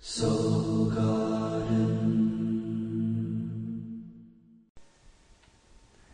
Soul Garden.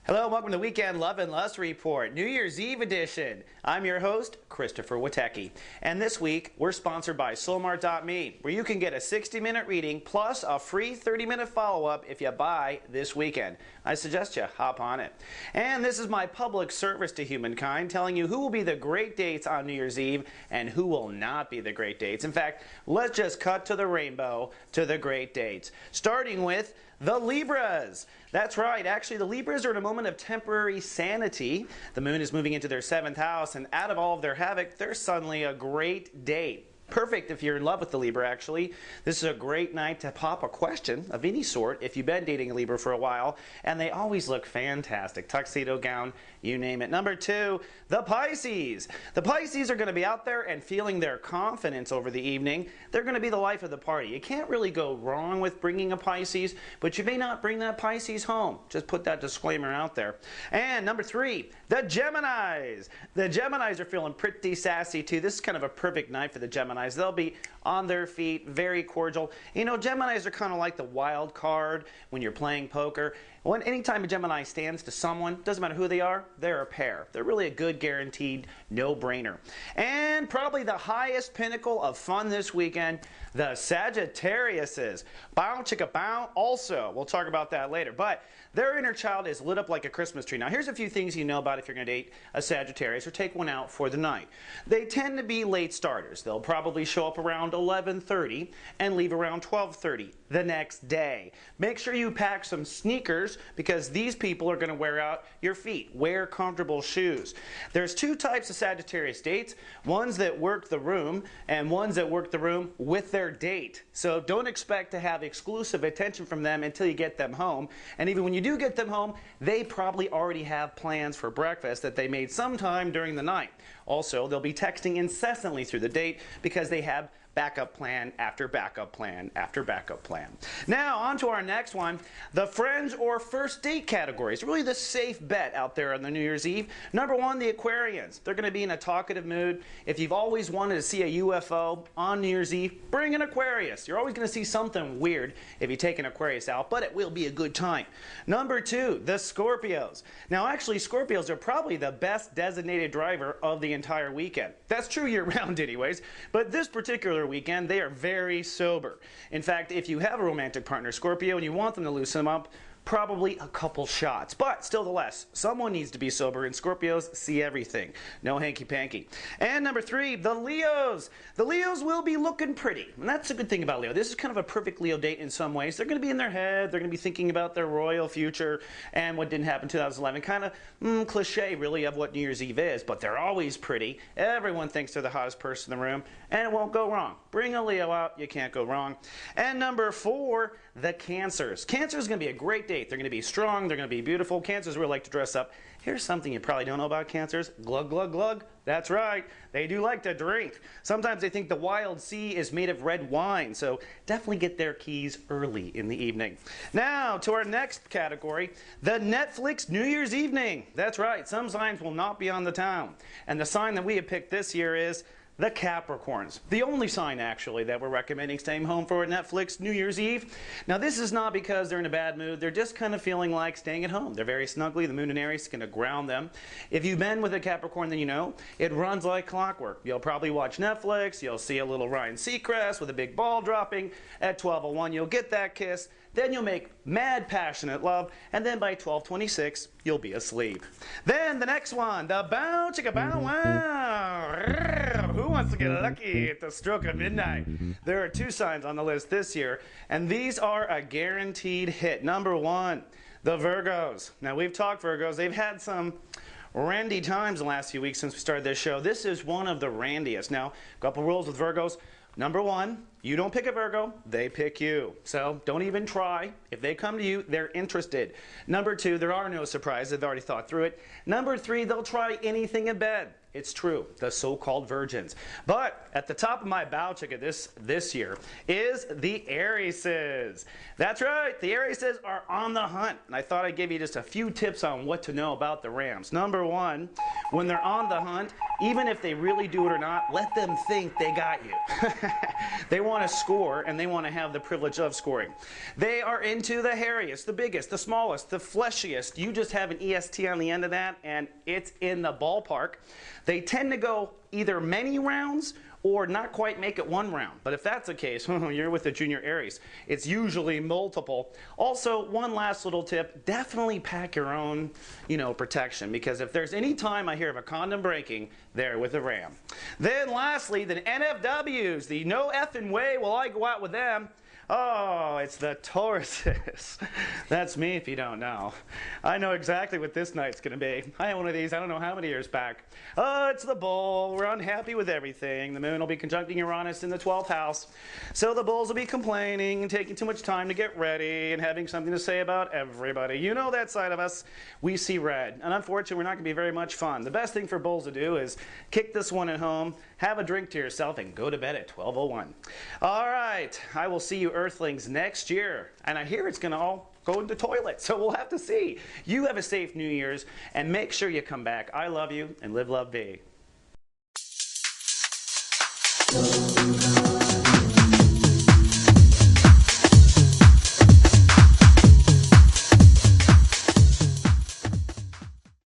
Hello, welcome to Weekend Love and Lust Report, New Year's Eve edition. I'm your host, Christopher Witecki. And this week, we're sponsored by Soulmart.me, where you can get a 60-minute reading plus a free 30-minute follow-up if you buy this weekend. I suggest you hop on it. And this is my public service to humankind, telling you who will be the great dates on New Year's Eve and who will not be the great dates. In fact, let's just cut to the rainbow to the great dates, starting with the Libras. That's right. Actually, the Libras are in a moment of temporary sanity. The moon is moving into their 7th house, and out of all of their havoc, there's suddenly a great date. Perfect if you're in love with the Libra, actually. This is a great night to pop a question of any sort if you've been dating a Libra for a while, and they always look fantastic. Tuxedo gown, you name it. Number 2, the Pisces. The Pisces are going to be out there and feeling their confidence over the evening. They're going to be the life of the party. You can't really go wrong with bringing a Pisces, but you may not bring that Pisces home. Just put that disclaimer out there. And number 3, the Geminis. The Geminis are feeling pretty sassy too. This is kind of a perfect night for the Geminis. They'll be on their feet, very cordial. You know, Geminis are kind of like the wild card when you're playing poker. Anytime a Gemini stands to someone, doesn't matter who they are, they're a pair. They're really a good, guaranteed, no-brainer. And probably the highest pinnacle of fun this weekend, the Sagittariuses. Bow, chicka, bow. Also, we'll talk about that later. But their inner child is lit up like a Christmas tree. Now, here's a few things you know about if you're going to date a Sagittarius or take one out for the night. They tend to be late starters. They'll probably show up around 11:30 and leave around 12:30 the next day. Make sure you pack some sneakers because these people are going to wear out your feet. Wear comfortable shoes. There's 2 types of Sagittarius dates, ones that work the room and ones that work the room with their date. So don't expect to have exclusive attention from them until you get them home. And even when you do get them home, they probably already have plans for breakfast that they made sometime during the night. Also, they'll be texting incessantly through the date because they have backup plan after backup plan after backup plan. Now, on to our next one, the friends or first date categories. Really the safe bet out there on the New Year's Eve. Number 1, the Aquarians. They're going to be in a talkative mood. If you've always wanted to see a UFO on New Year's Eve, bring an Aquarius. You're always going to see something weird if you take an Aquarius out, but it will be a good time. Number 2, the Scorpios. Now, actually, Scorpios are probably the best designated driver of the entire weekend. That's true year-round anyways, but this particular weekend, they are very sober. In fact, if you have a romantic partner, Scorpio, and you want them to loosen up, probably a couple shots. But still the less, someone needs to be sober, and Scorpios see everything. No hanky-panky. And number 3, the Leos. The Leos will be looking pretty. And that's a good thing about Leo. This is kind of a perfect Leo date in some ways. They're going to be in their head. They're going to be thinking about their royal future and what didn't happen in 2011. Kind of cliche, really, of what New Year's Eve is. But they're always pretty. Everyone thinks they're the hottest person in the room. And it won't go wrong. Bring a Leo out. You can't go wrong. And number 4, the Cancers. Cancer is going to be a great date. They're going to be strong. They're going to be beautiful. Cancers really like to dress up. Here's something you probably don't know about Cancers. Glug, glug, glug. That's right. They do like to drink. Sometimes they think the wild sea is made of red wine. So definitely get their keys early in the evening. Now to our next category, the Netflix New Year's evening. That's right. Some signs will not be on the town. And the sign that we have picked this year is the Capricorns. The only sign, actually, that we're recommending staying home for at Netflix New Year's Eve. Now, this is not because they're in a bad mood. They're just kind of feeling like staying at home. They're very snuggly. The moon in Aries is going to ground them. If you've been with a Capricorn, then you know it runs like clockwork. You'll probably watch Netflix. You'll see a little Ryan Seacrest with a big ball dropping. At 12:01, you'll get that kiss. Then you'll make mad passionate love. And then by 12:26, you'll be asleep. Then the next one, the bow chicka bow wow. Who wants to get lucky at the stroke of midnight? There are 2 signs on the list this year, and these are a guaranteed hit. Number 1, the Virgos. Now, we've talked Virgos. They've had some randy times the last few weeks since we started this show. This is one of the randiest. Now, a couple rules with Virgos. Number 1, you don't pick a Virgo, they pick you. So don't even try. If they come to you, they're interested. Number 2, there are no surprises. They've already thought through it. Number 3, they'll try anything in bed. It's true, the so-called virgins. But at the top of my bow ticket this year is the Arieses. That's right, the Arieses are on the hunt. And I thought I'd give you just a few tips on what to know about the Rams. Number 1, when they're on the hunt, even if they really do it or not, let them think they got you. They want to score, and they want to have the privilege of scoring. They are into the hairiest, the biggest, the smallest, the fleshiest. You just have an EST on the end of that, and it's in the ballpark. They tend to go either many rounds or not quite make it one round. But if that's the case, you're with the junior Aries. It's usually multiple. Also, one last little tip, definitely pack your own, protection, because if there's any time I hear of a condom breaking, they're with a ram. Then lastly, the NFWs, the no effing way will I go out with them. Oh, it's the Tauruses. That's me if you don't know. I know exactly what this night's going to be. I had one of these I don't know how many years back. Oh, it's the bull. We're unhappy with everything. The moon will be conjuncting Uranus in the 12th house. So the bulls will be complaining and taking too much time to get ready and having something to say about everybody. You know that side of us. We see red. And unfortunately, we're not going to be very much fun. The best thing for bulls to do is kick this one at home, have a drink to yourself, and go to bed at 12:01. All right. I will see you Earthlings next year, and I hear it's going to all go in the toilet, so we'll have to see. You have a safe New Year's, and make sure you come back. I love you, and live, love, be.